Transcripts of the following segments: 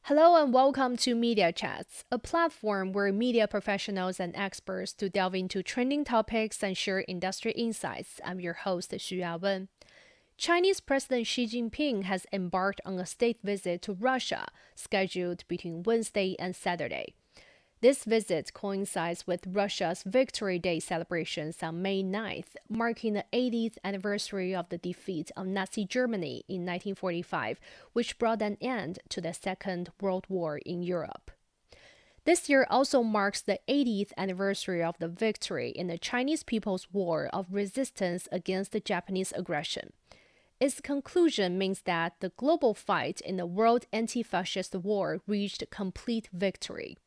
Hello and welcome to Media Chats, a platform where media professionals and experts to delve into trending topics and share industry insights. I'm your host, Yawen. Chinese President Xi Jinping has embarked on a state visit to Russia, scheduled between Wednesday and Saturday. This visit coincides with Russia's Victory Day celebrations on May 9th, marking the 80th anniversary of the defeat of Nazi Germany in 1945, which brought an end to the Second World War in Europe. This year also marks the 80th anniversary of the victory in the Chinese People's War of resistance against the Japanese aggression. Its conclusion means that the global fight in the World Anti-Fascist War reached complete victory.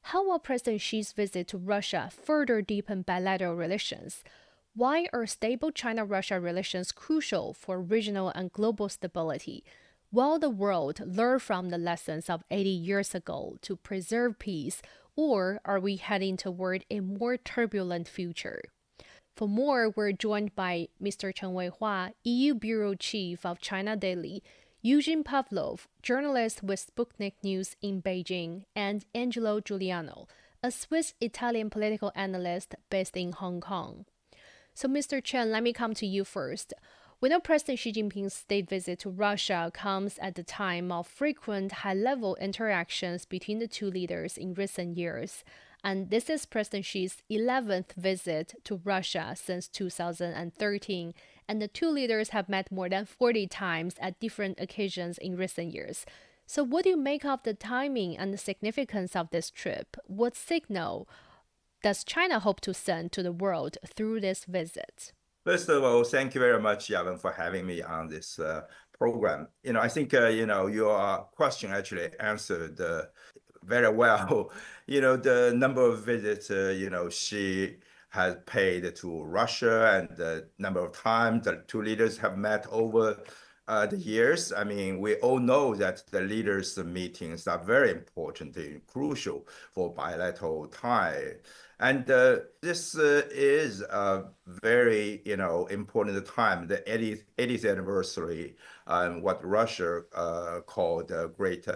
How will President Xi's visit to Russia further deepen bilateral relations? Why are stable China-Russia relations crucial for regional and global stability? Will the world learn from the lessons of 80 years ago to preserve peace, or are we heading toward a more turbulent future? For more, we're joined by Mr. Chen Weihua, EU Bureau Chief of China Daily, Evgenii Pavlov, journalist with Sputnik News in Beijing, and Angelo Giuliano, a Swiss-Italian political analyst based in Hong Kong. So, Mr. Chen, let me come to you first. We know President Xi Jinping's state visit to Russia comes at the time of frequent high-level interactions between the two leaders in recent years. And this is President Xi's 11th visit to Russia since 2013, and the two leaders have met more than 40 times at different occasions in recent years. So what do you make of the timing and the significance of this trip? What signal does China hope to send to the world through this visit? First of all, thank you very much, Yawen, for having me on this program. I think, your question actually answered very well. The number of visits, she has paid to Russia and the number of times the two leaders have met over the years. I mean, we all know that the leaders' meetings are very important and crucial for bilateral tie. And this is a very, important time, the 80th anniversary, what Russia called the Great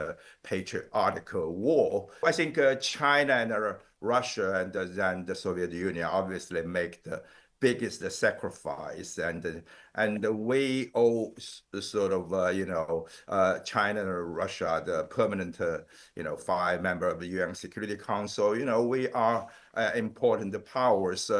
Patriotic War. I think China and Russia and then the Soviet Union obviously make the biggest sacrifice, and we all sort of China and Russia, the permanent five member of the UN Security Council. We are important powers.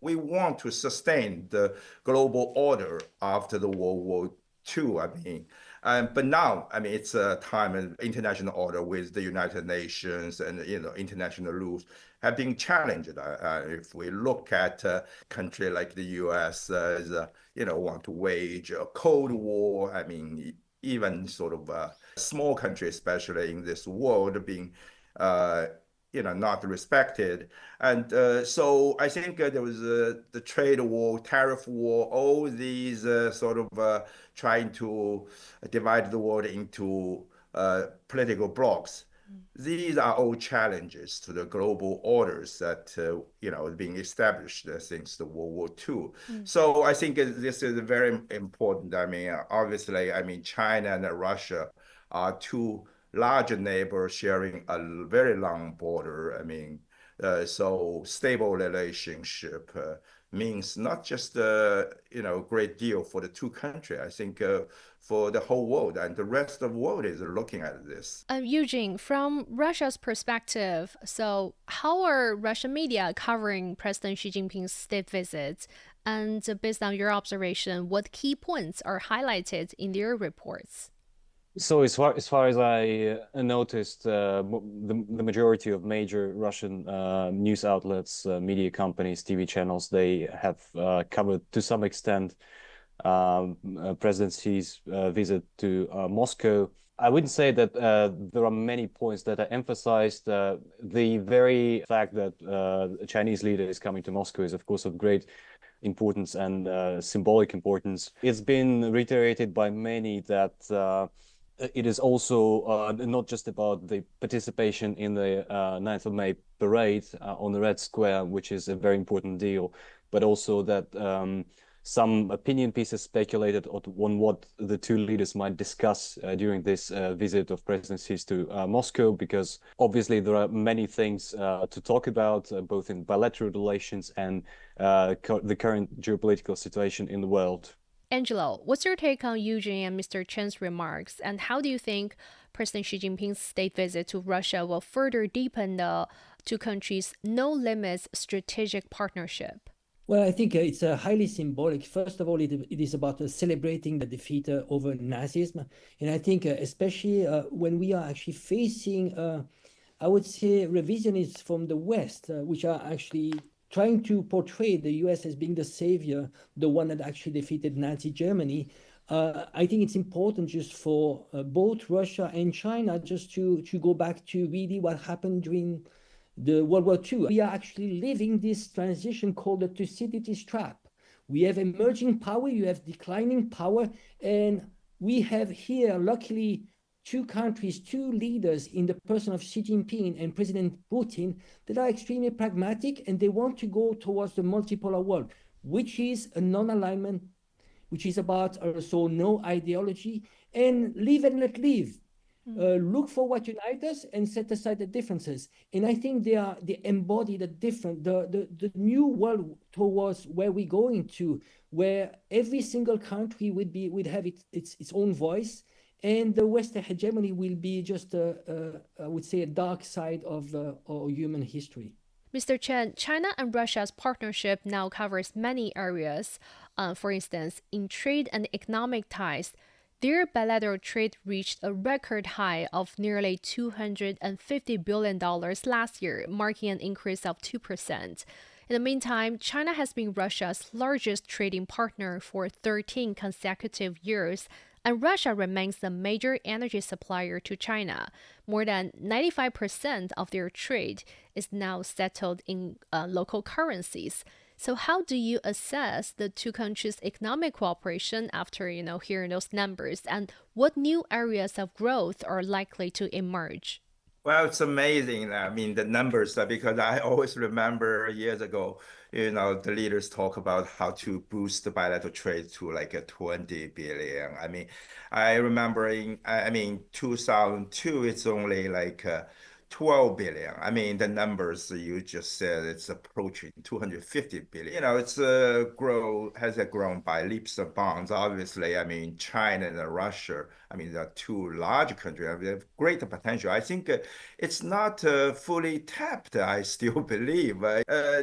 We want to sustain the global order after the World War II. I mean, but now, I mean, it's a time of international order with the United Nations and international rules have been challenged. If we look at a country like the U.S., want to wage a Cold War. I mean, even sort of a small country, especially in this world, being not respected. And so I think there was the trade war, tariff war, all these sort of trying to divide the world into political blocs. These are all challenges to the global orders that being established since the World War II. So I think this is very important. I mean, obviously, I mean, China and Russia are two large neighbors sharing a very long border. I mean, so stable relationship means not just great deal for the two countries. I think for the whole world, and the rest of the world is looking at this. Eugene, from Russia's perspective, so how are Russian media covering President Xi Jinping's state visits? And based on your observation, what key points are highlighted in their reports? So as far as I noticed, the majority of major Russian news outlets, media companies, TV channels, they have covered to some extent President Xi's visit to Moscow. I wouldn't say that there are many points that are emphasized. The very fact that a Chinese leader is coming to Moscow is, of course, of great importance and symbolic importance. It's been reiterated by many that it is also not just about the participation in the 9th of May parade on the Red Square, which is a very important deal, but also that some opinion pieces speculated on what the two leaders might discuss during this visit of President Xi to Moscow, because obviously there are many things to talk about, both in bilateral relations and the current geopolitical situation in the world. Angelo, what's your take on Eugene and Mr. Chen's remarks, and how do you think President Xi Jinping's state visit to Russia will further deepen the two countries' no-limits strategic partnership? Well, I think it's highly symbolic. First of all, it is about celebrating the defeat over Nazism. And I think especially when we are actually facing, I would say, revisionists from the West, which are actually trying to portray the US as being the savior, the one that actually defeated Nazi Germany. I think it's important just for both Russia and China just to go back to really what happened during the World War II. We are actually living this transition called the Thucydides trap. We have emerging power, you have declining power, and we have here, luckily, two countries, two leaders in the person of Xi Jinping and President Putin that are extremely pragmatic, and they want to go towards the multipolar world, which is a non-alignment, which is about also no ideology, and live and let live. Look for what unites us and set aside the differences. And I think they embody the new world towards where we're going to, where every single country would have its own voice, and the Western hegemony will be just I would say a dark side of our human history. Mr. Chen, China and Russia's partnership now covers many areas. For instance, in trade and economic ties, their bilateral trade reached a record high of nearly $250 billion last year, marking an increase of 2%. In the meantime, China has been Russia's largest trading partner for 13 consecutive years, and Russia remains the major energy supplier to China. More than 95% of their trade is now settled in local currencies. So how do you assess the two countries' economic cooperation after, hearing those numbers, and what new areas of growth are likely to emerge? Well, it's amazing. I mean, the numbers, because I always remember years ago, the leaders talk about how to boost the bilateral trade to like a 20 billion. I mean, I remember 2002, it's only like 12 billion. I mean, the numbers you just said, it's approaching 250 billion. It's has grown by leaps and bounds. Obviously, I mean, China and Russia, I mean, the two large countries have great potential. I think it's not fully tapped, I still believe.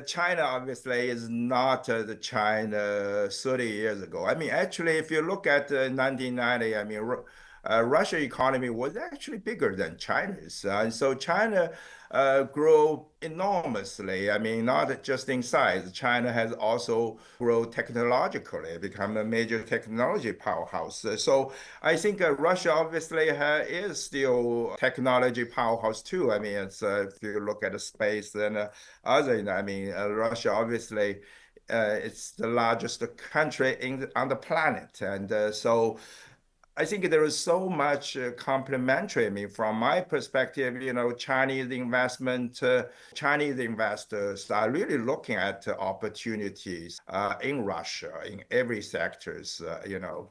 China obviously is not the China 30 years ago. I mean, actually, if you look at 1990, I mean, Russia economy was actually bigger than China's. And so China grew enormously. I mean, not just in size. China has also grown technologically, become a major technology powerhouse. So I think Russia obviously is still technology powerhouse too. I mean, it's if you look at the space and other, I mean, Russia obviously it's the largest country on the planet, and so I think there is so much complementary. I mean, from my perspective, Chinese investors are really looking at opportunities in Russia in every sectors.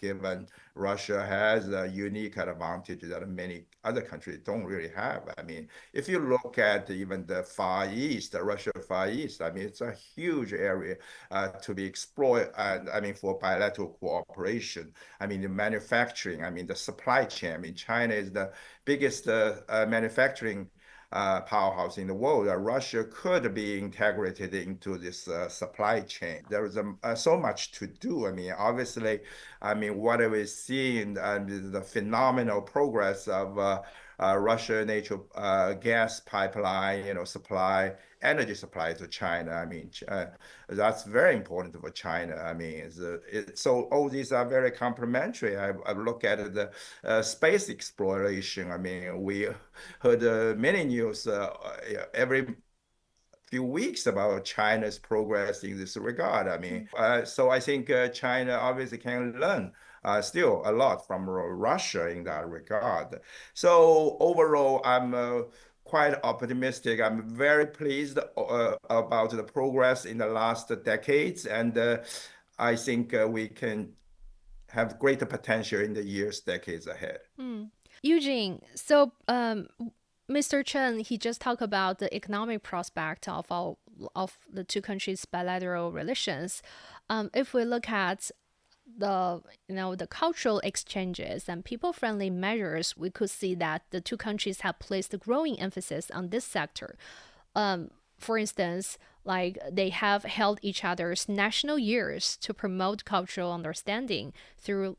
Given Russia has a unique advantage that many other countries don't really have. I mean, if you look at even the Far East, the Russia Far East, I mean, it's a huge area to be explored. I mean, for bilateral cooperation. I mean, the manufacturing, I mean, the supply chain. I mean, China is the biggest manufacturing powerhouse in the world. Russia could be integrated into this supply chain. There is so much to do. I mean, obviously, I mean, what we're seeing the phenomenal progress of Russia natural gas pipeline, energy supply to China. I mean, that's very important for China. I mean, so all these are very complementary. I look at the space exploration. I mean, we heard many news every few weeks about China's progress in this regard. I mean, so I think China obviously can learn still a lot from Russia in that regard. So overall, I'm quite optimistic. I'm very pleased about the progress in the last decades, and I think we can have greater potential in the years, decades ahead. Eugene, so Mr. Chen, he just talked about the economic prospect of the two countries' bilateral relations. If we look at the cultural exchanges and people-friendly measures, we could see that the two countries have placed a growing emphasis on this sector. For instance, like they have held each other's national years to promote cultural understanding through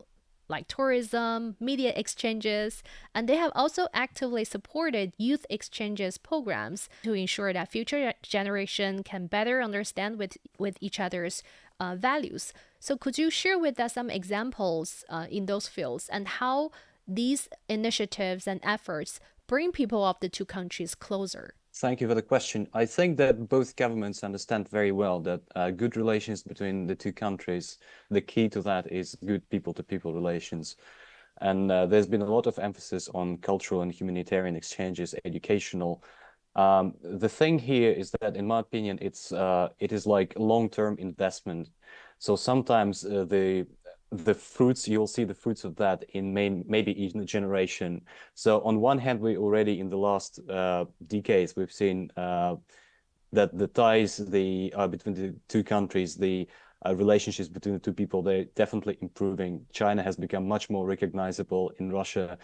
like tourism, media exchanges, and they have also actively supported youth exchanges programs to ensure that future generation can better understand with each other's values. So could you share with us some examples in those fields and how these initiatives and efforts bring people of the two countries closer? Thank you for the question. I think that both governments understand very well that good relations between the two countries, the key to that is good people-to-people relations. And there's been a lot of emphasis on cultural and humanitarian exchanges, educational. The thing here is that, in my opinion, it is like long-term investment. So sometimes the fruits, you'll see the fruits of that in maybe even a generation. So on one hand, we already in the last decades, we've seen that the ties between the two countries, the relationships between the two people, they're definitely improving. China has become much more recognizable in Russia.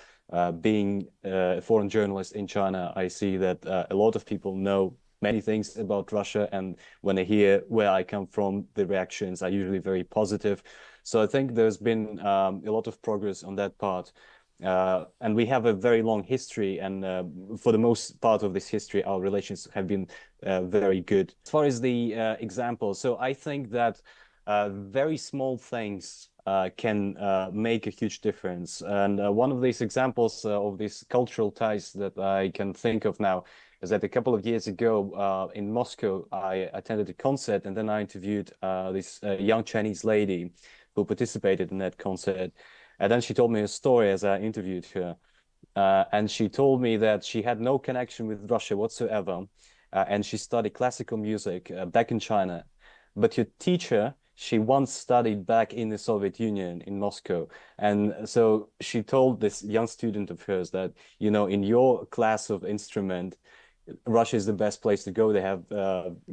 Being a foreign journalist in China, I see that a lot of people know many things about Russia. And when I hear where I come from, the reactions are usually very positive. So I think there's been a lot of progress on that part. And we have a very long history, and for the most part of this history, our relations have been very good. As far as the examples, so I think that very small things can make a huge difference. And one of these examples of these cultural ties that I can think of now is that a couple of years ago in Moscow, I attended a concert, and then I interviewed this young Chinese lady who participated in that concert. And then she told me a story as I interviewed her. And she told me that she had no connection with Russia whatsoever. And she studied classical music back in China. But her teacher, she once studied back in the Soviet Union in Moscow. And so she told this young student of hers that, you know, in your class of instrument, Russia is the best place to go. They have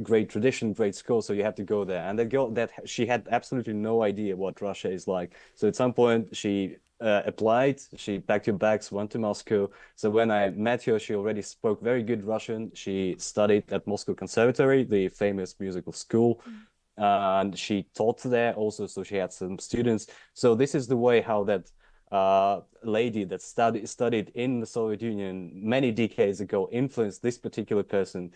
great tradition, great school, so you have to go there. And the girl, that she had absolutely no idea what Russia is like. So at some point she applied, she packed her bags, went to Moscow. So when I met her, she already spoke very good Russian. She studied at Moscow Conservatory, the famous musical school. And she taught there also, so she had some students. So this is the way how that lady that studied in the Soviet Union many decades ago influenced this particular person.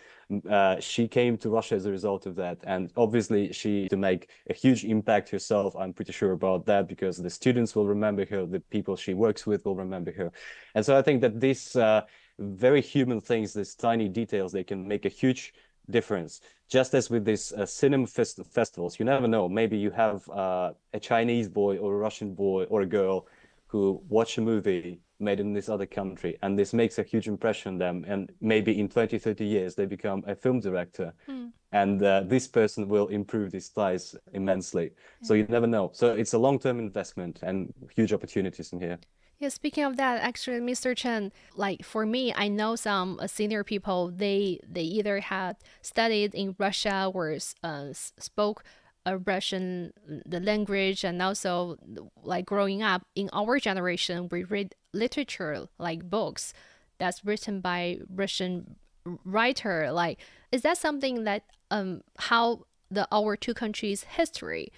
She came to Russia as a result of that, and obviously she to make a huge impact herself. I'm pretty sure about that, because the students will remember her, the people she works with will remember her. And so I think that these very human things, these tiny details, they can make a huge difference. Just as with these cinema festivals, you never know. Maybe you have a Chinese boy or a Russian boy or a girl who watch a movie made in this other country, and this makes a huge impression on them. And maybe in 20, 30 years, they become a film director. And this person will improve these ties immensely. So you never know. So it's a long-term investment and huge opportunities in here. Yeah, speaking of that, actually, Mr. Chen, like for me, I know some senior people, they either had studied in Russia or spoke Russian, the language, and also like growing up in our generation, we read literature like books that's written by Russian writer. Like, is that something that how our two countries' history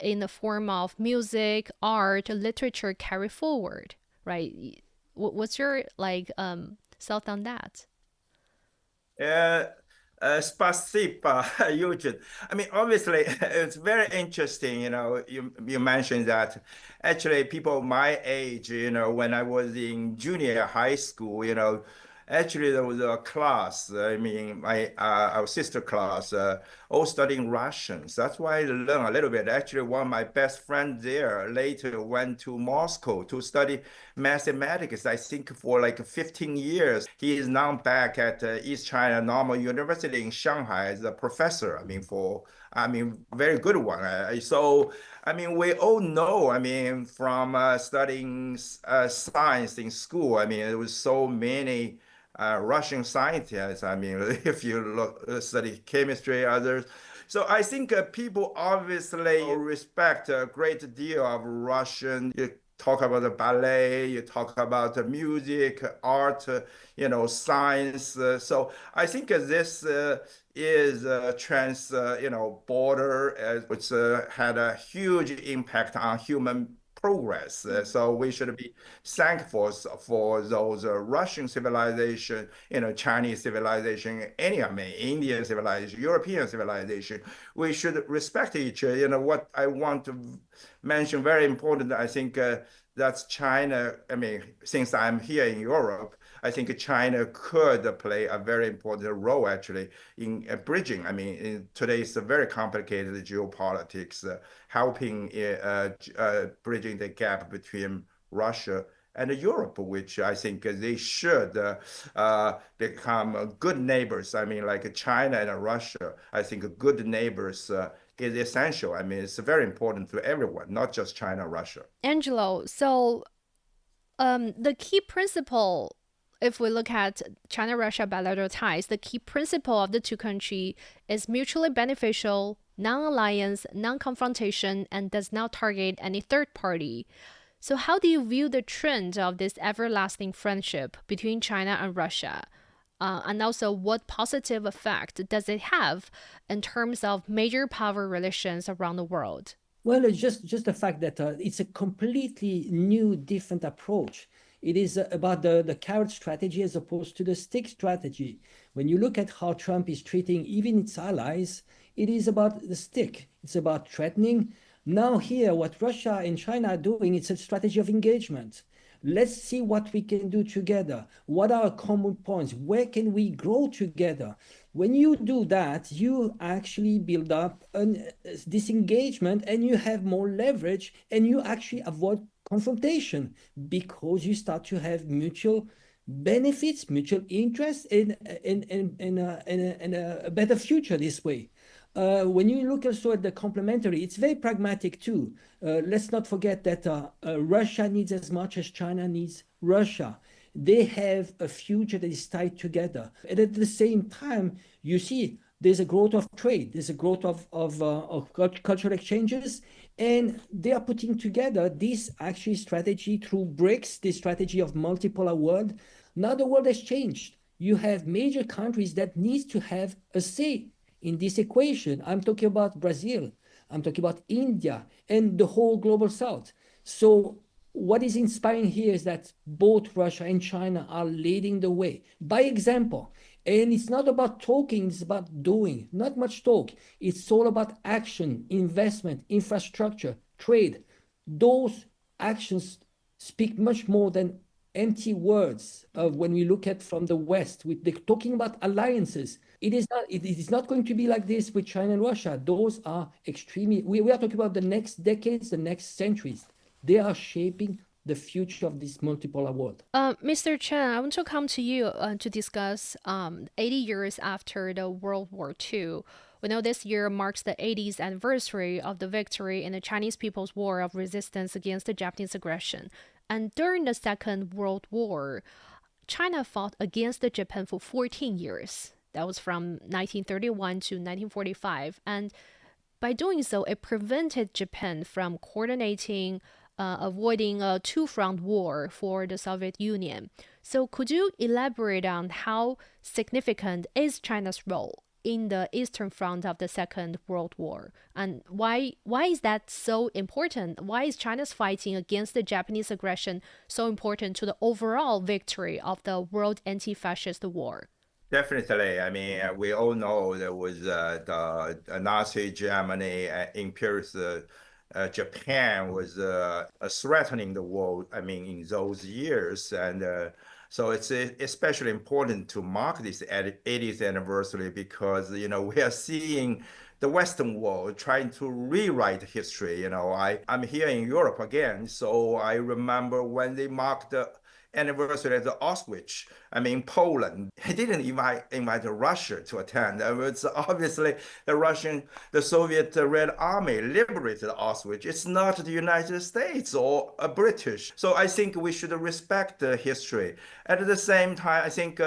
in the form of music, art, literature carry forward, right? What's your like thought on that? Spasiba, Eugene. I mean, obviously, it's very interesting. You know, you mentioned that actually people my age, you know, when I was in junior high school, you know, Actually, there was a class. I mean, our sister class, all studying Russians. That's why I learned a little bit. Actually, one of my best friends there later went to Moscow to study mathematics. I think for like 15 years. He is now back at East China Normal University in Shanghai as a professor. Very good one. So I mean, we all know, I mean, from studying science in school, I mean, there was so many Russian scientists. I mean, if you look, study chemistry, others. So I think people obviously respect a great deal of Russian. You talk about the ballet, you talk about the music, art, science. So I think this is a border, which had a huge impact on human progress. So we should be thankful for those Russian civilization, Chinese civilization, Indian civilization, European civilization. We should respect each other. What I want to mention, very important, I think that's China. I mean, since I'm here in Europe, I think China could play a very important role actually in bridging. I mean, in today's very complicated geopolitics, helping bridging the gap between Russia and Europe, which I think they should become good neighbors. I mean, like China and Russia, I think good neighbors is essential. I mean, it's very important to everyone, not just China, Russia. Angelo, so the key principle, if we look at China-Russia bilateral ties, the key principle of the two countries is mutually beneficial, non-alliance, non-confrontation, and does not target any third party. So how do you view the trend of this everlasting friendship between China and Russia? And also, what positive effect does it have in terms of major power relations around the world? Well, it's just the fact that it's a completely new, different approach. It is about the carrot strategy as opposed to the stick strategy. When you look at how Trump is treating even its allies, it is about the stick. It's about threatening. Now here, what Russia and China are doing, it's a strategy of engagement. Let's see what we can do together. What are our common points? Where can we grow together? When you do that, you actually build up this engagement and you have more leverage and you actually avoid confrontation because you start to have mutual benefits, mutual interests, and a better future this way. When you look also at the complementary, it's very pragmatic too. Let's not forget that Russia needs as much as China needs Russia. They have a future that is tied together. And at the same time, you see there's a growth of trade, there's a growth of cultural exchanges, and they are putting together this actually strategy through BRICS, this strategy of multipolar world. Now the world has changed. You have major countries that need to have a say in this equation. I'm talking about Brazil, I'm talking about India, and the whole global south. So what is inspiring here is that both Russia and China are leading the way by example. And it's not about talking, it's about doing. Not much talk. It's all about action, investment, infrastructure, trade. Those actions speak much more than empty words when we look at from the West. They're talking about alliances. It is not going to be like this with China and Russia. Those are extremely, we are talking about the next decades, the next centuries. They are shaping the future of this multipolar world. Mr. Chen, I want to come to you to discuss 80 years after the World War II. We know this year marks the 80th anniversary of the victory in the Chinese People's War of Resistance against the Japanese aggression. And during the Second World War, China fought against Japan for 14 years. That was from 1931 to 1945. And by doing so, it prevented Japan from coordinating, avoiding a two-front war for the Soviet Union. So could you elaborate on how significant is China's role in the Eastern Front of the Second World War? And why is that so important? Why is China's fighting against the Japanese aggression so important to the overall victory of the World Anti-Fascist War? Definitely. I mean, we all know there was the Nazi Germany, imperialist Japan was threatening the world, I mean, in those years. And So it's especially important to mark this 80th anniversary because, we are seeing the Western world trying to rewrite history. I'm here in Europe again, so I remember when they marked the anniversary of the Auschwitz. I mean, Poland. He didn't invite Russia to attend. It's obviously the Soviet Red Army liberated Auschwitz. It's not the United States or a British. So I think we should respect the history. At the same time, I think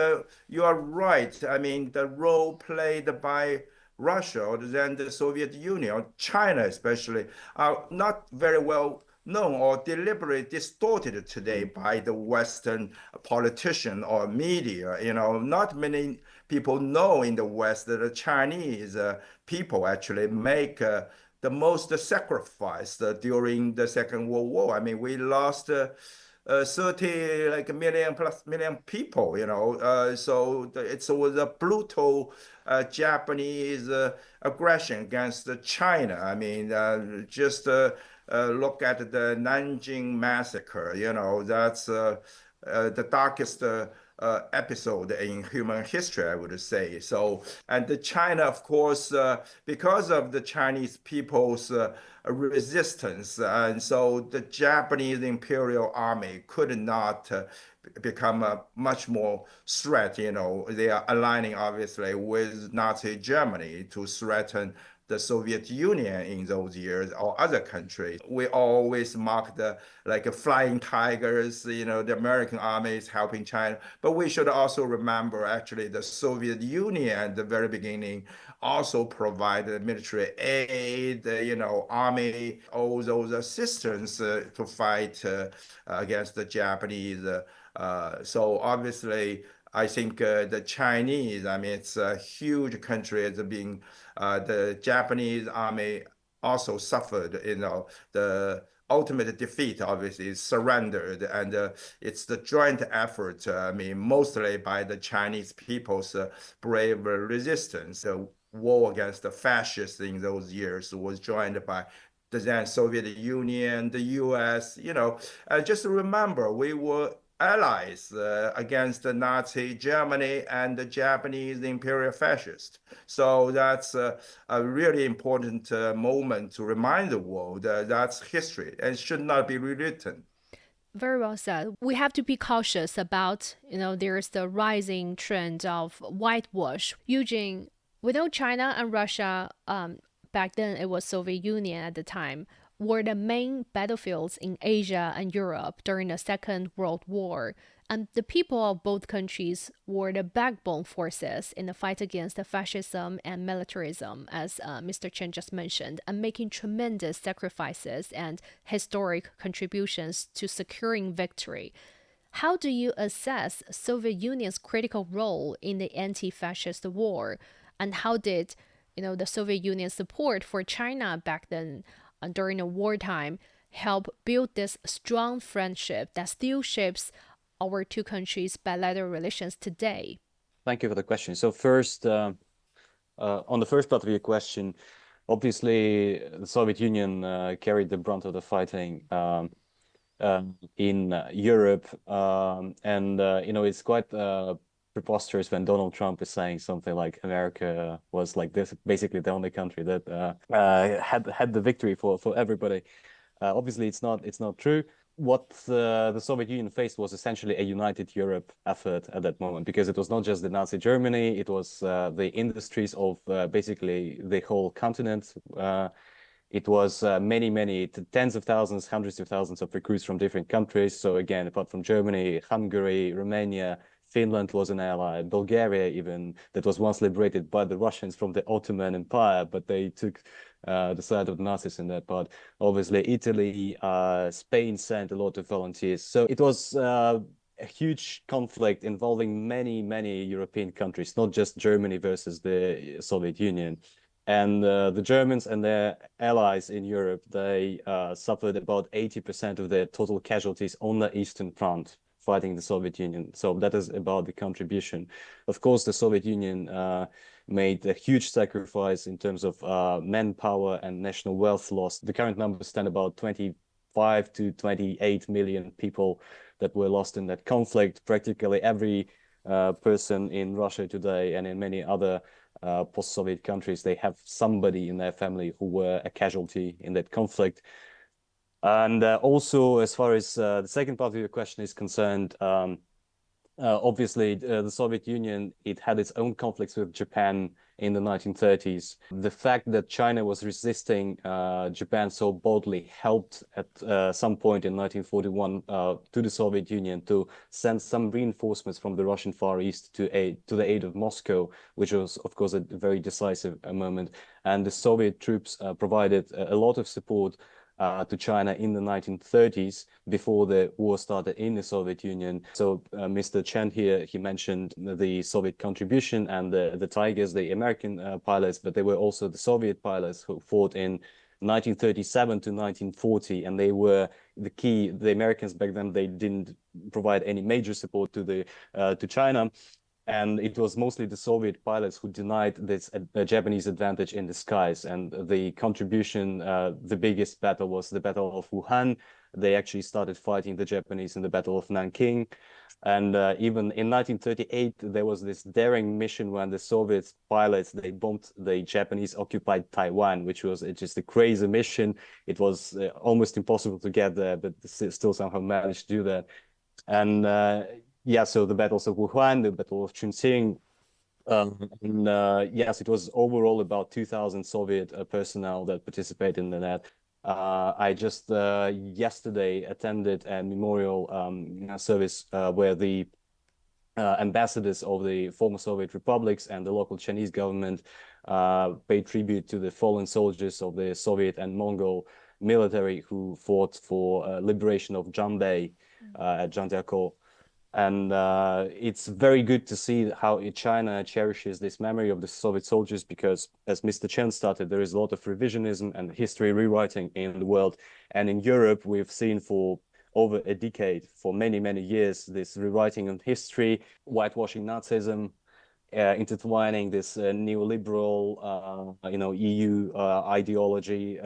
you are right. I mean, the role played by Russia or then the Soviet Union, or China especially, are not very well known or deliberately distorted today by the Western politician or media. Not many people know in the West that the Chinese people actually make the most sacrifice during the Second World War. I mean, we lost 30 like a million people, so it was a brutal Japanese aggression against China. I mean, just look at the Nanjing massacre. That's the darkest episode in human history, I would say. So, and the China, of course, because of the Chinese people's resistance, and so the Japanese Imperial Army could not become a much more threat. They are aligning obviously with Nazi Germany to threaten the Soviet Union in those years or other countries. We always mark the like flying tigers, the American army is helping China. But we should also remember actually the Soviet Union at the very beginning also provided military aid, army, all those assistance to fight against the Japanese. So obviously, I think the Chinese, I mean, it's a huge country. It's being the Japanese army also suffered, the ultimate defeat, obviously, is surrendered. And it's the joint effort, I mean, mostly by the Chinese people's brave resistance. The war against the fascists in those years was joined by the then Soviet Union, the US. Just remember, we were allies against the Nazi Germany and the Japanese imperial fascists. So that's a really important moment to remind the world that's history and should not be rewritten. Very well said. We have to be cautious about, there's the rising trend of whitewash. Eugene, we know China and Russia, back then it was Soviet Union at the time, were the main battlefields in Asia and Europe during the Second World War. And the people of both countries were the backbone forces in the fight against the fascism and militarism, as Mr. Chen just mentioned, and making tremendous sacrifices and historic contributions to securing victory. How do you assess Soviet Union's critical role in the anti-fascist war? And how did, the Soviet Union's support for China back then during the wartime help build this strong friendship that still shapes our two countries' bilateral relations today? Thank you for the question. So first, on the first part of your question, obviously the Soviet Union carried the brunt of the fighting in Europe, and it's quite preposterous when Donald Trump is saying something like America was like this, basically the only country that had the victory for everybody. Obviously, it's not true. What the Soviet Union faced was essentially a united Europe effort at that moment, because it was not just the Nazi Germany, it was the industries of basically the whole continent. It was many, tens of thousands, hundreds of thousands of recruits from different countries. So again, apart from Germany, Hungary, Romania, Finland was an ally, Bulgaria even, that was once liberated by the Russians from the Ottoman Empire, but they took the side of the Nazis in that part. Obviously, Italy, Spain sent a lot of volunteers. So it was a huge conflict involving many European countries, not just Germany versus the Soviet Union. And the Germans and their allies in Europe, they suffered about 80% of their total casualties on the Eastern Front fighting the Soviet Union. So that is about the contribution. Of course, the Soviet Union made a huge sacrifice in terms of manpower and national wealth loss. The current numbers stand about 25 to 28 million people that were lost in that conflict. Practically every person in Russia today and in many other post-Soviet countries, they have somebody in their family who were a casualty in that conflict. And also, as far as the second part of your question is concerned, obviously, the Soviet Union, it had its own conflicts with Japan in the 1930s. The fact that China was resisting Japan so boldly helped at some point in 1941 to the Soviet Union to send some reinforcements from the Russian Far East to the aid of Moscow, which was, of course, a very decisive moment. And the Soviet troops provided a lot of support to China in the 1930s before the war started in the Soviet Union. So Mr. Chen here, he mentioned the Soviet contribution and the Tigers, the American pilots, but they were also the Soviet pilots who fought in 1937 to 1940, and they were the key. The Americans back then, they didn't provide any major support to China. And it was mostly the Soviet pilots who denied this Japanese advantage in the skies. And the contribution, the biggest battle was the Battle of Wuhan. They actually started fighting the Japanese in the Battle of Nanking. And even in 1938, there was this daring mission when the Soviet pilots, they bombed the Japanese occupied Taiwan, which was just a crazy mission. It was almost impossible to get there, but still somehow managed to do that. And yeah, so the battles of Wuhan, the Battle of Chongqing, yes, it was overall about 2,000 Soviet personnel that participated in that. I just yesterday attended a memorial service where the ambassadors of the former Soviet republics and the local Chinese government paid tribute to the fallen soldiers of the Soviet and Mongol military who fought for liberation of Janbei at Zhangjiakou. And it's very good to see how China cherishes this memory of the Soviet soldiers because, as Mr. Chen started, there is a lot of revisionism and history rewriting in the world. And in Europe, we've seen for over a decade, for many, many years, this rewriting of history, whitewashing Nazism, intertwining this neoliberal, EU ideology,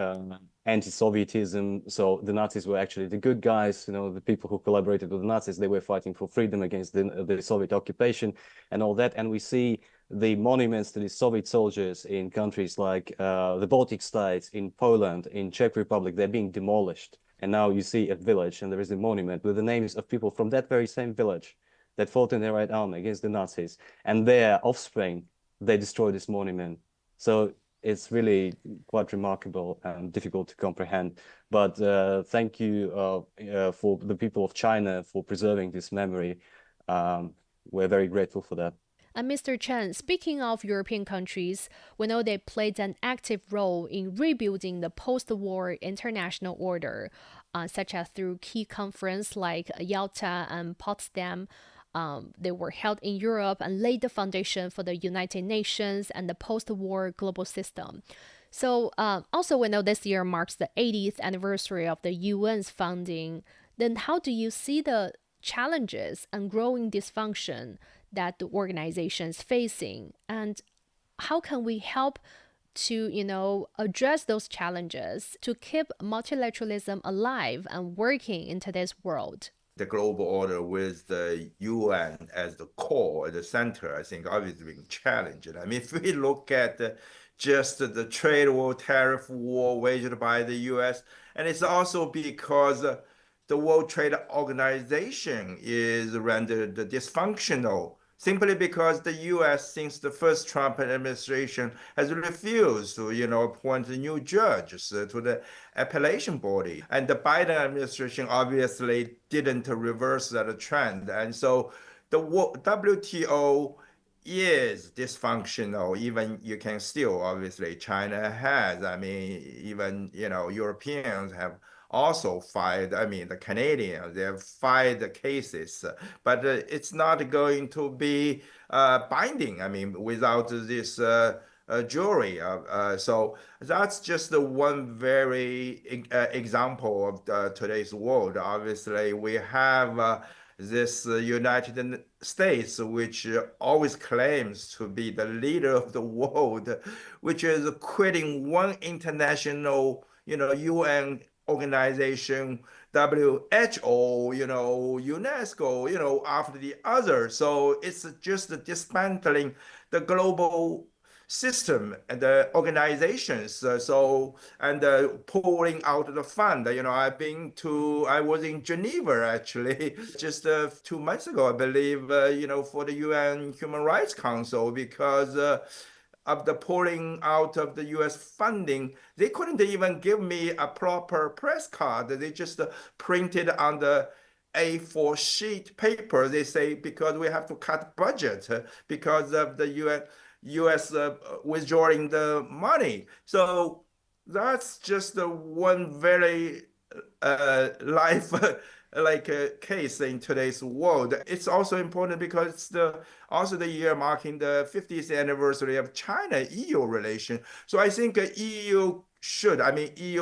anti-Sovietism. So the Nazis were actually the good guys, the people who collaborated with the Nazis, they were fighting for freedom against the Soviet occupation and all that. And we see the monuments to the Soviet soldiers in countries like the Baltic states, in Poland, in Czech Republic, they're being demolished. And now you see a village and there is a monument with the names of people from that very same village that fought in the Red Army against the Nazis, and their offspring, they destroyed this monument. So it's really quite remarkable and difficult to comprehend. But thank you for the people of China for preserving this memory. We're very grateful for that. And Mr. Chen, speaking of European countries, we know they played an active role in rebuilding the post-war international order, such as through key conferences like Yalta and Potsdam. They were held in Europe and laid the foundation for the United Nations and the post-war global system. So also we know this year marks the 80th anniversary of the UN's founding. Then how do you see the challenges and growing dysfunction that the organization is facing? And how can we help to, address those challenges to keep multilateralism alive and working in today's world? The global order with the UN as the core, the center, I think obviously being challenged. I mean, if we look at just the trade war, tariff war waged by the US, and it's also because the World Trade Organization is rendered dysfunctional simply because the US, since the first Trump administration, has refused to, appoint new judges to the appellation body. And the Biden administration obviously didn't reverse that trend. And so the WTO is dysfunctional. Even you can still, obviously, China has, I mean, even, Europeans have also filed, I mean, the Canadians, they have filed cases, but it's not going to be binding, I mean, without this jury. So that's just one very example of today's world. Obviously, we have this United States, which always claims to be the leader of the world, which is creating one international, UN organization, WHO, UNESCO, after the other. So it's just dismantling the global system and the organizations. And pouring out the fund. I was in Geneva actually just 2 months ago, I believe, for the UN Human Rights Council because of the pouring out of the US funding. They couldn't even give me a proper press card. They just printed on the A4 sheet paper. They say because we have to cut budget because of the US withdrawing the money. So that's just one very life like a case in today's world. It's also important because it's also the year marking the 50th anniversary of China-EU relation. So I think EU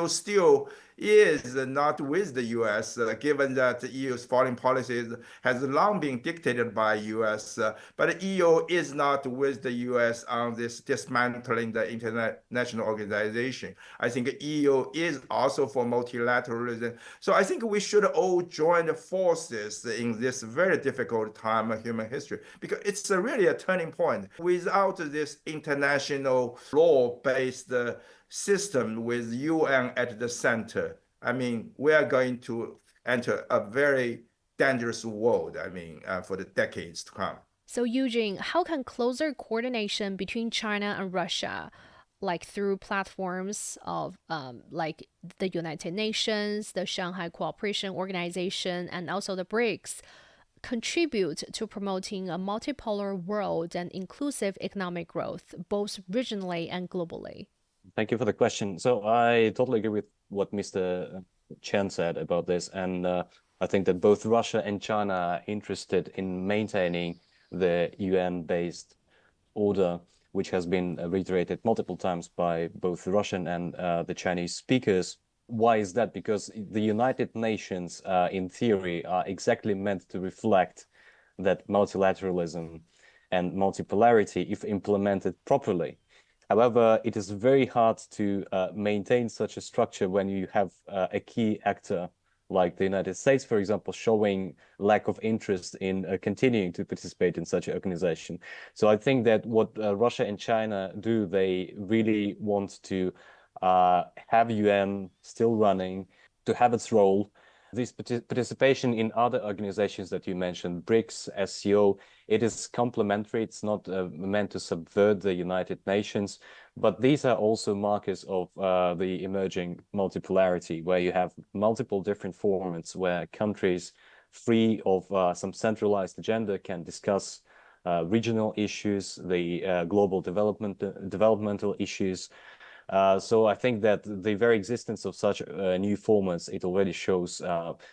still is not with the US, given that the EU's foreign policy has long been dictated by US, but EU is not with the US on this dismantling the international organization. I think EU is also for multilateralism. So I think we should all join forces in this very difficult time of human history because it's really a turning point. Without this international law-based system with UN at the center, we are going to enter a very dangerous world, for the decades to come. So, Eugene, how can closer coordination between China and Russia, like through platforms of like the United Nations, the Shanghai Cooperation Organization, and also the BRICS, contribute to promoting a multipolar world and inclusive economic growth, both regionally and globally? Thank you for the question. So I totally agree with what Mr. Chen said about this. And I think that both Russia and China are interested in maintaining the UN-based order, which has been reiterated multiple times by both the Russian and the Chinese speakers. Why is that? Because the United Nations, in theory, are exactly meant to reflect that multilateralism and multipolarity if implemented properly. However, it is very hard to maintain such a structure when you have a key actor like the United States, for example, showing lack of interest in continuing to participate in such an organization. So I think that what Russia and China do, they really want to have UN still running, to have its role. This participation in other organizations that you mentioned, BRICS, SCO, it is complementary. It's not meant to subvert the United Nations, but these are also markers of the emerging multipolarity, where you have multiple different formats where countries free of some centralized agenda can discuss regional issues, the global developmental issues. So I think that the very existence of such new formats, it already shows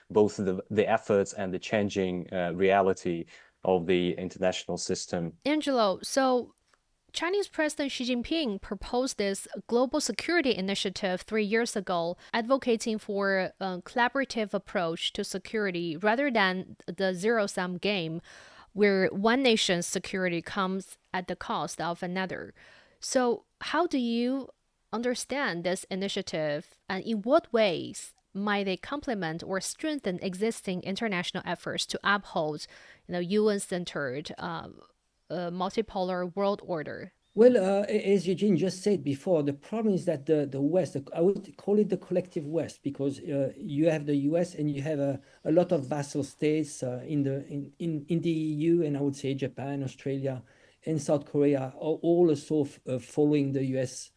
both the efforts and the changing reality of the international system. Angelo, so Chinese President Xi Jinping proposed this global security initiative 3 years ago, advocating for a collaborative approach to security rather than the zero-sum game where one nation's security comes at the cost of another. So how do you understand this initiative, and in what ways might they complement or strengthen existing international efforts to uphold, UN-centered multipolar world order? Well, as Eugene just said before, the problem is that the West, I would call it the collective West, because you have the US and you have a lot of vassal states in the EU, and I would say Japan, Australia, and South Korea are all also following the US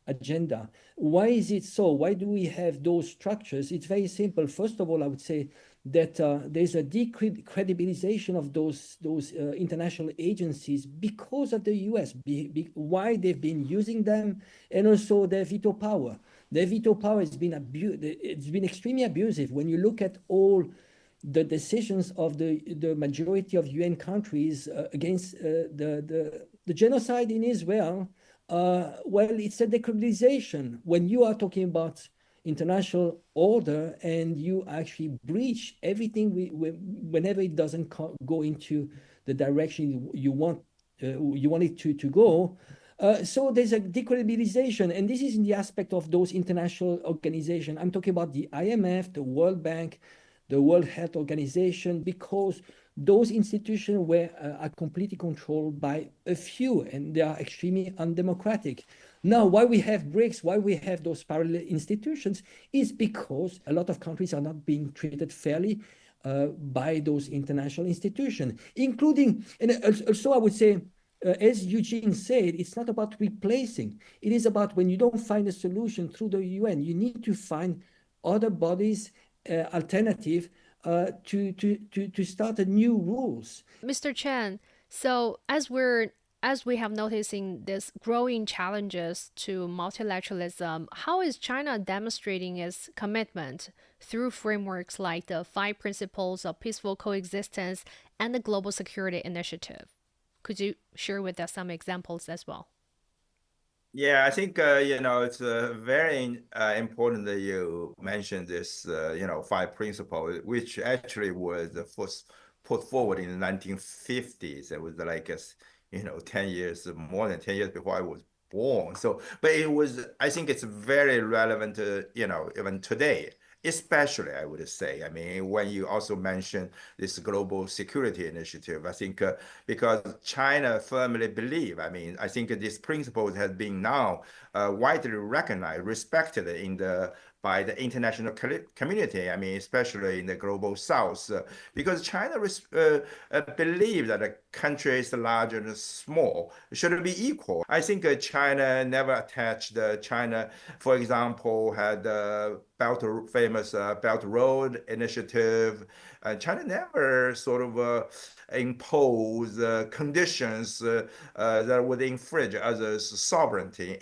agenda. Why is it so? Why do we have those structures? It's very simple. First of all, I would say that there's a decredibilization of those international agencies because of the US, why they've been using them, and also their veto power. Their veto power has been it's been extremely abusive. When you look at all the decisions of the majority of UN countries against the genocide in Israel, well, it's a decriminalization. When you are talking about international order and you actually breach everything whenever it doesn't go into the direction you want it to go, So there's a decredibilization, and this is in the aspect of those international organizations. I'm talking about the IMF, the World Bank, the World Health Organization, because those institutions are completely controlled by a few, and they are extremely undemocratic. Now, why we have BRICS, why we have those parallel institutions, is because a lot of countries are not being treated fairly by those international institutions, including, and also I would say, as Eugene said, it's not about replacing. It is about when you don't find a solution through the UN, you need to find other bodies, alternative, to start a new rules. Mr. Chen, so as we have noticed in this growing challenges to multilateralism, how is China demonstrating its commitment through frameworks like the 5 Principles of Peaceful Coexistence and the Global Security Initiative? Could you share with us some examples as well? Yeah, I think it's very important that you mentioned this 5 principles, which actually was first put forward in the 1950s. It was like 10 years, more than 10 years before I was born. So, but I think it's very relevant, even today. Especially, I would say, I mean, when you also mention this global security initiative, I think because China firmly believe, I mean, I think this principle has been now widely recognized, respected by the international community. I mean, especially in the global south, because China believes that a country is large and small, should be equal. I think China never attached. China, for example, had famous Belt Road Initiative. China never sort of impose conditions that would infringe others' sovereignty.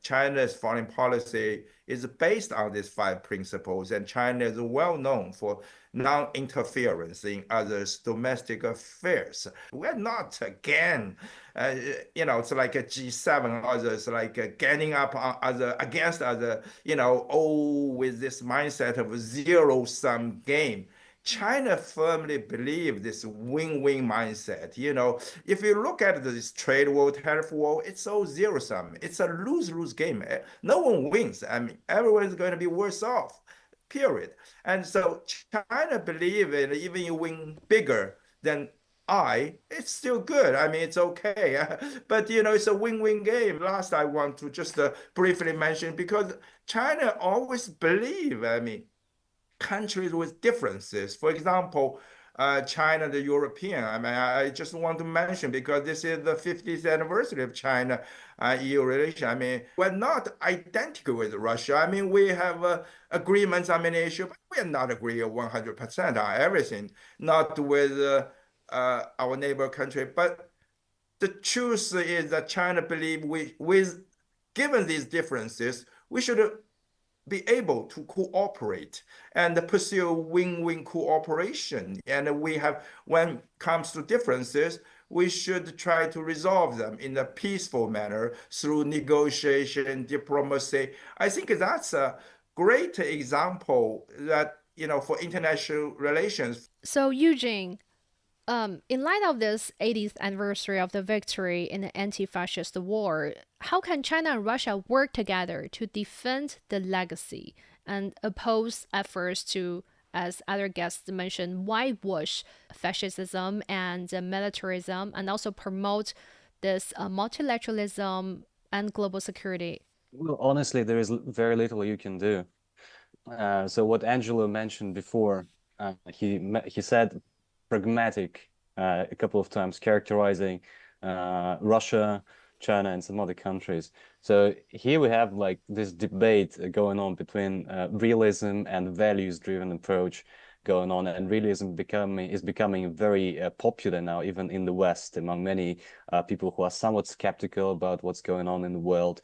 China's foreign policy is based on these 5 principles, and China is well known for non-interference in others' domestic affairs. We're not again, it's like a G7, others like ganging up on against other, with this mindset of a zero-sum game. China firmly believes this win-win mindset. If you look at this trade war, tariff war, it's all zero-sum. It's a lose-lose game. No one wins. I mean, everyone's going to be worse off, period. And so China believes even you win bigger than it's still good. I mean, it's okay. But, it's a win-win game. Last, I want to just briefly mention, because China always believe, I mean, countries with differences. For example, China, the European. I mean, I just want to mention, because this is the 50th anniversary of China EU relation. I mean, we're not identical with Russia. I mean, we have agreements on many issues, but we're not agreeing 100% on everything. Not with our neighbor country. But the truth is that China believes given these differences, we should be able to cooperate and pursue win-win cooperation. And when it comes to differences, we should try to resolve them in a peaceful manner through negotiation, diplomacy. I think that's a great example that, for international relations. So, Eugene, in light of this 80th anniversary of the victory in the anti-fascist war, how can China and Russia work together to defend the legacy and oppose efforts to, as other guests mentioned, whitewash fascism and militarism, and also promote this multilateralism and global security? Well, honestly, there is very little you can do. So what Angelo mentioned before, he said pragmatic a couple of times, characterizing Russia, China, and some other countries. So here we have like this debate going on between realism and values-driven approach going on, and realism is becoming very popular now, even in the West, among many people who are somewhat skeptical about what's going on in the world.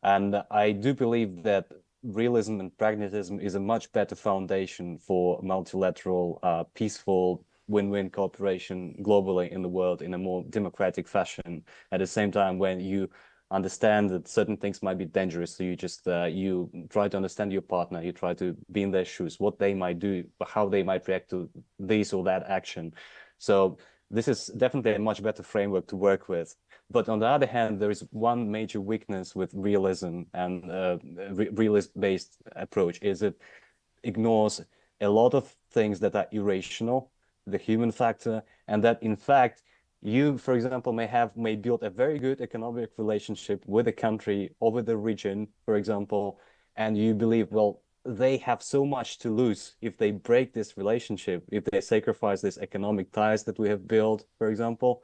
And I do believe that realism and pragmatism is a much better foundation for multilateral, peaceful, win-win cooperation globally in the world in a more democratic fashion. At the same time, when you understand that certain things might be dangerous, so you try to understand your partner, you try to be in their shoes, what they might do, how they might react to this or that action. So this is definitely a much better framework to work with. But on the other hand, there is one major weakness with realism and realist-based approach is it ignores a lot of things that are irrational, the human factor, and that in fact, you, for example, may build a very good economic relationship with a country or with a region, for example, and you believe, well, they have so much to lose if they break this relationship, if they sacrifice this economic ties that we have built, for example,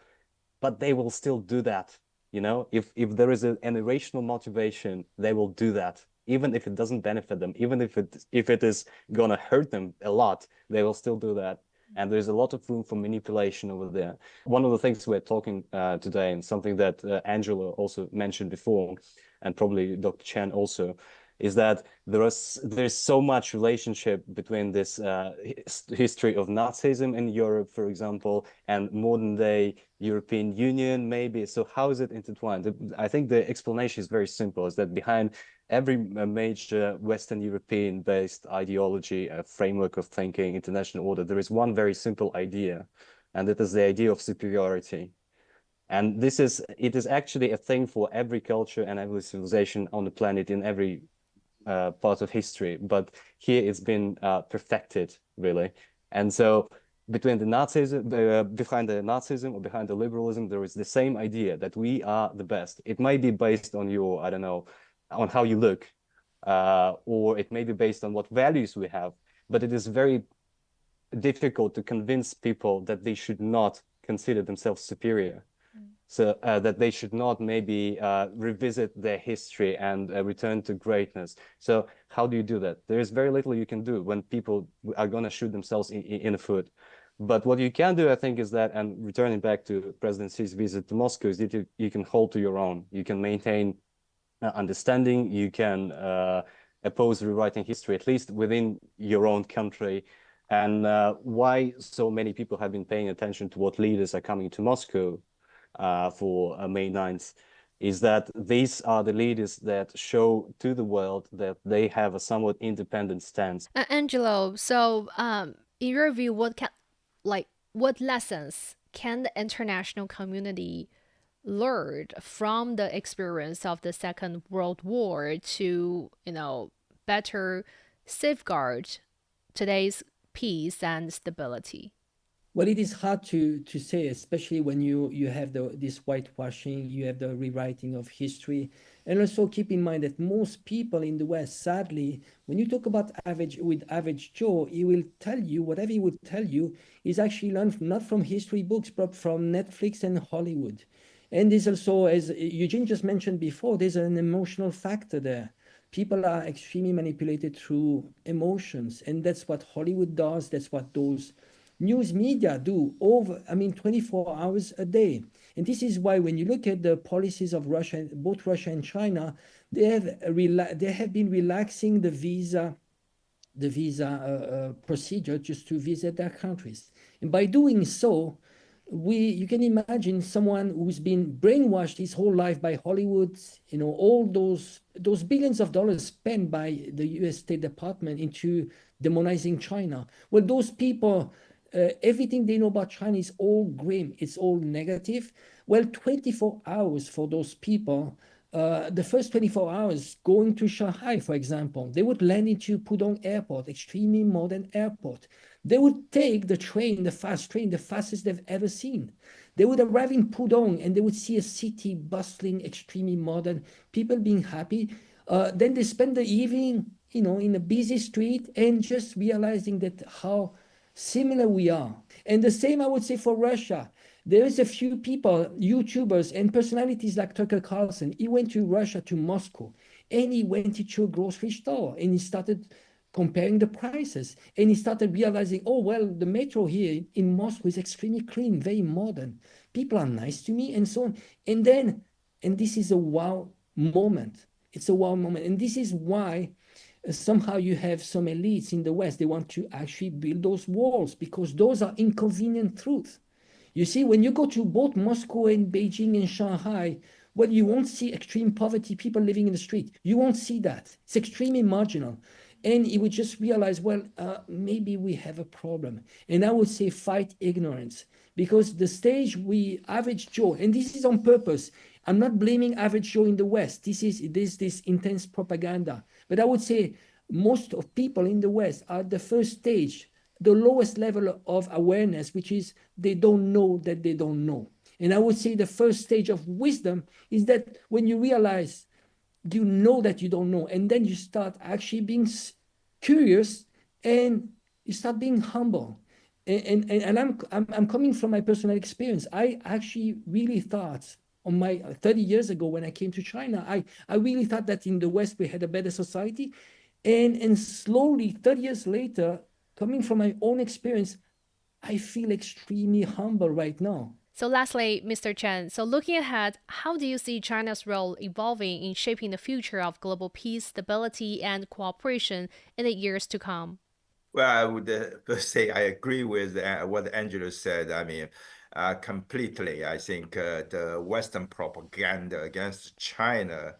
but they will still do that. You know, if there is an irrational motivation, they will do that, even if it doesn't benefit them, even if it is gonna hurt them a lot, they will still do that. And there's a lot of room for manipulation over there. One of the things we're talking today, and something that Angelo also mentioned before, and probably Dr. Chen also, is that there's so much relationship between this history of Nazism in Europe, for example, and modern day European Union, maybe. So how is it intertwined? I think the explanation is very simple, is that behind every major Western European-based ideology, a framework of thinking, international order, there is one very simple idea, and it is the idea of superiority. And it is actually a thing for every culture and every civilization on the planet in every part of history, but here it's been perfected, really. And so behind the Nazism or behind the liberalism, there is the same idea that we are the best. It might be based on your, I don't know, on how you look, or it may be based on what values we have, but it is very difficult to convince people that they should not consider themselves superior. So that they should not maybe revisit their history and return to greatness. So how do you do that? There is very little you can do when people are going to shoot themselves in the foot. But what you can do, I think, is that, and returning back to President Xi's visit to Moscow, is that you can hold to your own. You can maintain understanding. You can oppose rewriting history, at least within your own country. And why so many people have been paying attention to what leaders are coming to Moscow for May 9th is that these are the leaders that show to the world that they have a somewhat independent stance. Angelo, so in your view, what lessons can the international community learn from the experience of the Second World War to, better safeguard today's peace and stability? Well, it is hard to say, especially when you have this whitewashing, you have the rewriting of history. And also keep in mind that most people in the West, sadly, when you talk about average Joe, he will tell you, whatever he would tell you, is actually learned not from history books, but from Netflix and Hollywood. And there's also, as Eugene just mentioned before, there's an emotional factor there. People are extremely manipulated through emotions. And that's what Hollywood does. That's what those news media do 24 hours a day. And this is why when you look at the policies of Russia, both Russia and China, they have been relaxing the visa procedure just to visit their countries. And by doing so, you can imagine someone who's been brainwashed his whole life by Hollywood, all those billions of dollars spent by the US State Department into demonizing China. Well, those people, everything they know about China is all grim, it's all negative. Well, 24 hours for those people, the first 24 hours going to Shanghai, for example, they would land into Pudong Airport, extremely modern airport. They would take the train, the fast train, the fastest they've ever seen. They would arrive in Pudong and they would see a city bustling, extremely modern, people being happy. Then they spend the evening, in a busy street and just realizing that how similar we are. And the same I would say for Russia. There is a few people, YouTubers and personalities like Tucker Carlson. He went to Russia, to Moscow, and he went into a grocery store and he started comparing the prices. And he started realizing, oh, well, the metro here in Moscow is extremely clean, very modern. People are nice to me and so on. And this is a wow moment. It's a wow moment. And this is why somehow you have some elites in the West, they want to actually build those walls because those are inconvenient truths. You see, when you go to both Moscow and Beijing and Shanghai, well, you won't see extreme poverty, people living in the street. You won't see that. It's extremely marginal. and he would just realize, well, maybe we have a problem. And I would say fight ignorance, because the stage average Joe, and this is on purpose. I'm not blaming average Joe in the West. This is this intense propaganda. But I would say most of people in the West are at the first stage, the lowest level of awareness, which is they don't know that they don't know. And I would say the first stage of wisdom is that when you realize you know that you don't know, and then you start actually being curious and you start being humble. And I'm coming from my personal experience. I actually really thought on my 30 years ago when I came to China, I really thought that in the West we had a better society. And slowly, 30 years later, coming from my own experience, I feel extremely humble right now. So lastly, Mr. Chen, so looking ahead, how do you see China's role evolving in shaping the future of global peace, stability, and cooperation in the years to come? Well, I would first say I agree with what Angelo said. I mean, completely. I think the Western propaganda against China,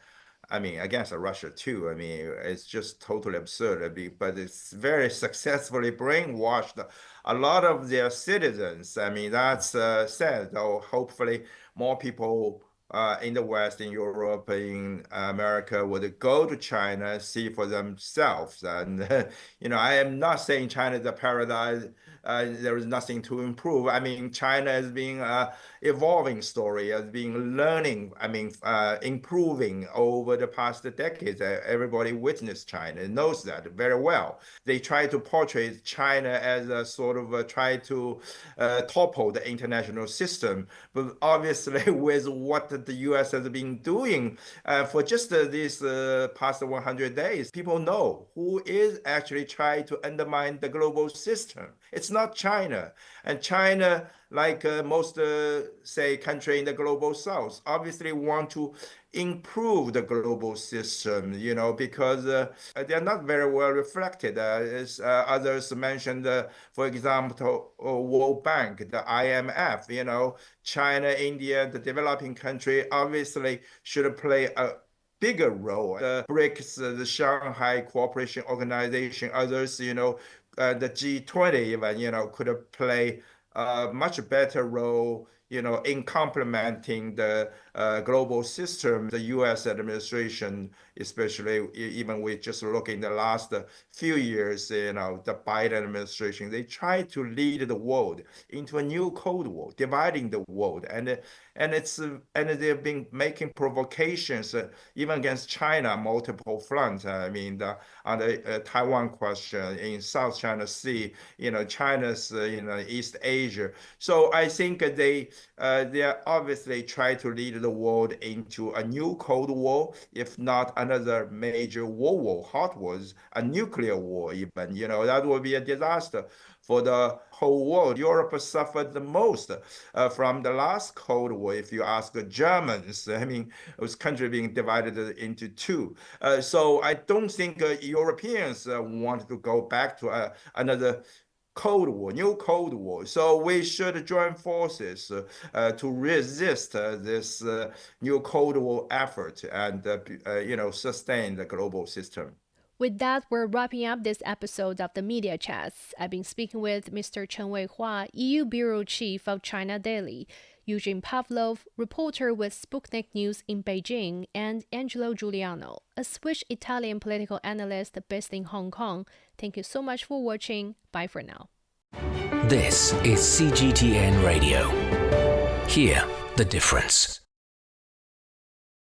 I mean, against Russia too. I mean, it's just totally absurd. But it's very successfully brainwashed a lot of their citizens. I mean, that's sad. Though hopefully more people in the West, in Europe, in America would go to China, see for themselves. And, I am not saying China is a paradise. There is nothing to improve. I mean, China is being an evolving story, has been learning, improving over the past decades. Everybody witnessed China, knows that very well. They try to portray China as a sort of try to topple the international system. But obviously, with what the U.S. has been doing for just these past 100 days, people know who is actually trying to undermine the global system. It's not China. And China, like most, say, country in the global south, obviously want to improve the global system, because they're not very well reflected. As others mentioned, for example, World Bank, the IMF, China, India, the developing country obviously should play a bigger role. The BRICS, the Shanghai Cooperation Organization, others, the G20 even, could play a much better role, in complementing the global system. The U.S. administration, especially even we just look in the last few years, the Biden administration, they try to lead the world into a new Cold War, dividing the world, and they've been making provocations even against China, multiple fronts. I mean, on the Taiwan question, in South China Sea, China's, East Asia. So I think they are obviously trying to lead the world into a new Cold War, if not another major war, hot wars, a nuclear war even. That would be a disaster for the whole world. Europe suffered the most from the last Cold War. If you ask the Germans, I mean, it was country being divided into two. So I don't think Europeans want to go back to another Cold War, new Cold War. So we should join forces to resist this new Cold War effort and, sustain the global system. With that, we're wrapping up this episode of the Media Chats. I've been speaking with Mr. Chen Weihua, EU Bureau Chief of China Daily, Evgenii Pavlov, reporter with Sputnik News in Beijing, and Angelo Giuliano, a Swiss Italian political analyst based in Hong Kong. Thank you so much for watching. Bye for now. This is CGTN Radio. Hear the difference.